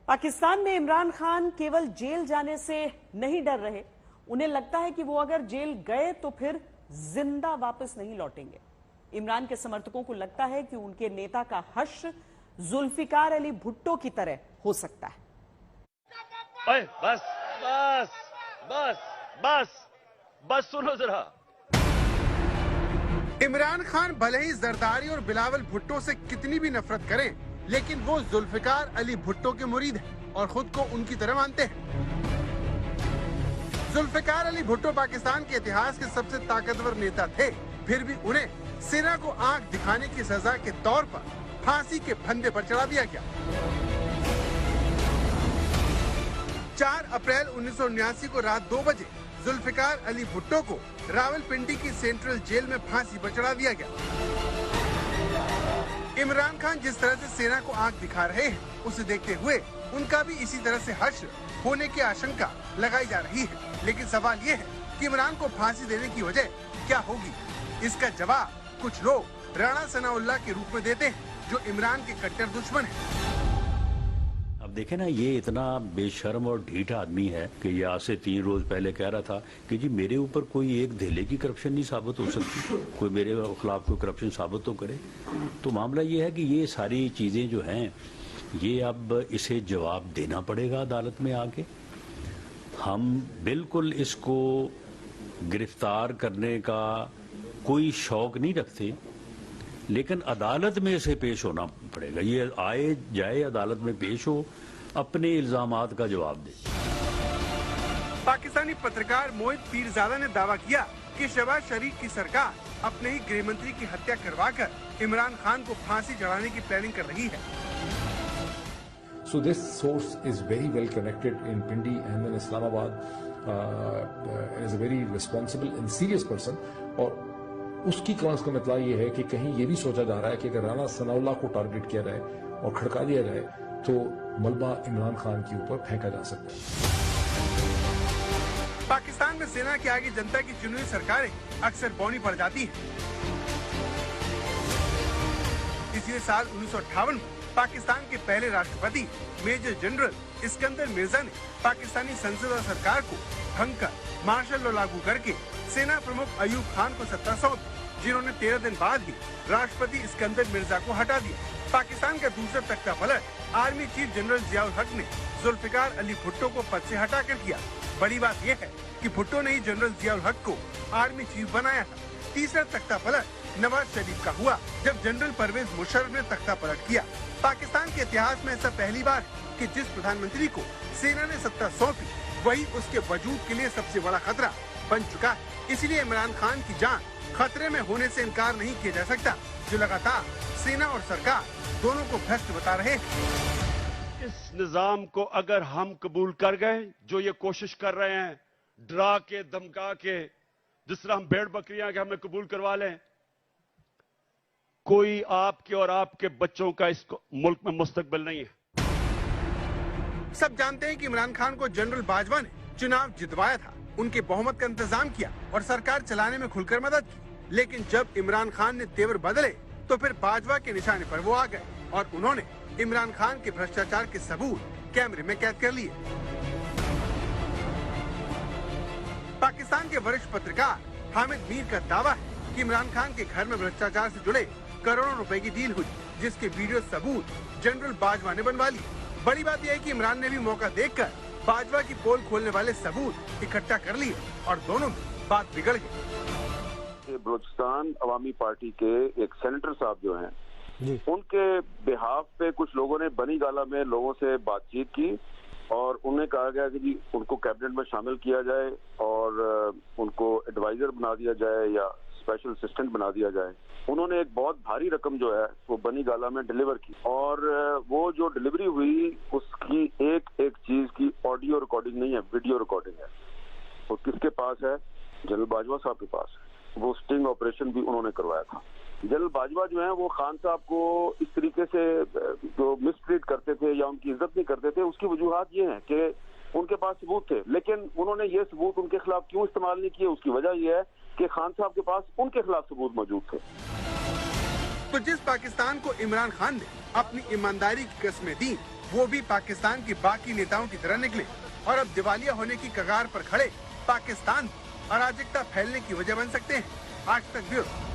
पाकिस्तान में इमरान खान केवल जेल जाने से नहीं डर रहे। उन्हें लगता है कि वो अगर जेल गए तो फिर जिंदा वापस नहीं लौटेंगे। इमरान के समर्थकों को लगता है कि उनके नेता का हश्र जुल्फिकार अली भुट्टो की तरह हो सकता है। बस बस बस बस बस सुनो जरा। इमरान खान भले ही जरदारी और बिलावल भुट्टो से कितनी भी नफरत करें, लेकिन वो जुल्फिकार अली भुट्टो के मुरीद हैं और खुद को उनकी तरह मानते हैं। जुल्फिकार अली भुट्टो पाकिस्तान के इतिहास के सबसे ताकतवर नेता थे, फिर भी उन्हें सेना को आंख दिखाने की सजा के तौर पर फांसी के फंदे पर चढ़ा दिया गया। 4 अप्रैल 1979 को रात 2 बजे जुल्फिकार अली भुट्टो को रावलपिंडी की सेंट्रल जेल में फांसी पर चढ़ा दिया गया। इमरान खान जिस तरह से सेना को आंख दिखा रहे हैं, उसे देखते हुए उनका भी इसी तरह से हश्र होने की आशंका लगाई जा रही है। लेकिन सवाल ये है कि इमरान को फांसी देने की वजह क्या होगी? इसका जवाब कुछ लोग राणा सनाउल्लाह के रूप में देते हैं, जो इमरान के कट्टर दुश्मन हैं। अब देखें ना, ये इतना बेशर्म और ढीठ आदमी है कि ये आज से 3 रोज पहले कह रहा था कि जी मेरे ऊपर कोई एक धेले की करप्शन नहीं साबित हो सकती, कोई मेरे खिलाफ कोई करप्शन साबित तो करे। तो मामला ये है कि ये सारी चीजें जो हैं, ये अब इसे जवाब देना पड़ेगा अदालत में आके। हम बिल्कुल इसको गिरफ्तार करने का कोई शौक नहीं रखते, लेकिन अदालत में इसे पेश होना पड़ेगा। ये आए जाए अदालत में पेश हो, अपने इल्जामात का जवाब दे। पाकिस्तानी पत्रकार मोहित पीरजादा ने दावा किया कि शहबाज शरीफ की सरकार अपने ही गृह मंत्री की हत्या करवाकर इमरान खान को फांसी चढ़ाने की प्लानिंग कर रही है। So this source is very well connected in Pindi and in Islamabad, and is a very responsible and serious person. और उसकी कम से कम इत्तला ये है कि कहीं ये भी सोचा जा रहा है कि अगर राणा सनाउल्लाह को टारगेट किया जाए और खड़का दिया जाए तो मलबा इमरान खान के ऊपर फेंका जा सकता है। पाकिस्तान में सेना के आगे जनता की चुनी हुई सरकारें अक्सर बौनी पड़ जाती हैं। इसलिए साल 1958 में पाकिस्तान के पहले राष्ट्रपति मेजर जनरल इस्कंदर मिर्जा ने पाकिस्तानी संसद और सरकार को भंग कर मार्शल लॉ लागू करके सेना प्रमुख अयूब खान को सत्ता सौंपी, जिन्होंने 13 दिन बाद ही राष्ट्रपति इस्कंदर मिर्जा को हटा दिया। पाकिस्तान का दूसरा तख्ता पलट आर्मी चीफ जनरल जियाउल हक ने जुल्फिकार अली भुट्टो को पद से हटाकर किया। बड़ी बात यह है कि भुट्टो ने ही जनरल जियाउल हक को आर्मी चीफ बनाया था। तीसरा तख्ता पलट नवाज शरीफ का हुआ, जब जनरल परवेज मुशर्रफ ने तख्ता पलट किया। पाकिस्तान के इतिहास में ऐसा पहली बार है कि जिस प्रधानमंत्री को सेना ने सत्ता सौंपी, वही उसके वजूद के लिए सबसे बड़ा खतरा बन चुका है। इसलिए इमरान खान की जान खतरे में होने से इनकार नहीं किया जा सकता, जो लगातार सेना और सरकार दोनों को भ्रष्ट बता रहे हैं। इस निजाम को अगर हम कबूल कर गए, जो ये कोशिश कर रहे हैं डरा के धमका के, जिस तरह हम भेड़ बकरियां के हमें कबूल करवा लें, कोई आपके और आपके बच्चों का इस मुल्क में मुस्तकबिल नहीं है। सब जानते हैं कि इमरान खान को जनरल बाजवा ने चुनाव जितवाया था, उनके बहुमत का इंतजाम किया और सरकार चलाने में खुलकर मदद की। लेकिन जब इमरान खान ने तेवर बदले, तो फिर बाजवा के निशाने पर वो आ गए और उन्होंने इमरान खान के भ्रष्टाचार के सबूत कैमरे में कैद कर लिए। पाकिस्तान के वरिष्ठ पत्रकार हामिद मीर का दावा है कि इमरान खान के घर में भ्रष्टाचार से जुड़े करोड़ों रुपए की डील हुई, जिसके वीडियो सबूत जनरल बाजवा ने बनवा लिए। बड़ी बात यह है कि इमरान ने भी मौका देखकर बाजवा की पोल खोलने वाले सबूत इकट्ठा कर लिए और दोनों में बात बिगड़ गई। बलूचिस्तान अवामी पार्टी के एक सेनेटर साहब जो हैं, उनके बिहाफ पे कुछ लोगों ने बनी गाला में लोगों से बातचीत की और उन्हें कहा गया कि जी उनको कैबिनेट में शामिल किया जाए और उनको एडवाइजर बना दिया जाए या स्पेशल असिस्टेंट बना दिया जाए। उन्होंने एक बहुत भारी रकम जो है वो बनी गाला में डिलीवर की और वो जो डिलीवरी हुई उसकी एक एक चीज की ऑडियो रिकॉर्डिंग नहीं है, वीडियो रिकॉर्डिंग है। वो किसके पास है? जनरल बाजवा साहब के पास है। वो स्टिंग ऑपरेशन भी उन्होंने करवाया था। जनरल बाजवा जो है वो खान साहब को इस तरीके से जो मिसट्रीट करते थे या उनकी इज्जत नहीं करते थे, उसकी वजूहात ये हैं कि उनके पास सबूत थे, लेकिन उन्होंने ये सबूत उनके खिलाफ क्यों इस्तेमाल नहीं किए? उसकी वजह यह है कि खान साहब के पास उनके खिलाफ सबूत मौजूद थे। तो जिस पाकिस्तान को इमरान खान ने अपनी ईमानदारी की कस्में दी, वो भी पाकिस्तान के बाकी नेताओं की तरह निकले और अब दिवालिया होने की कगार पर खड़े पाकिस्तान अराजकता फैलने की वजह बन सकते हैं। आज तक ब्यूरो।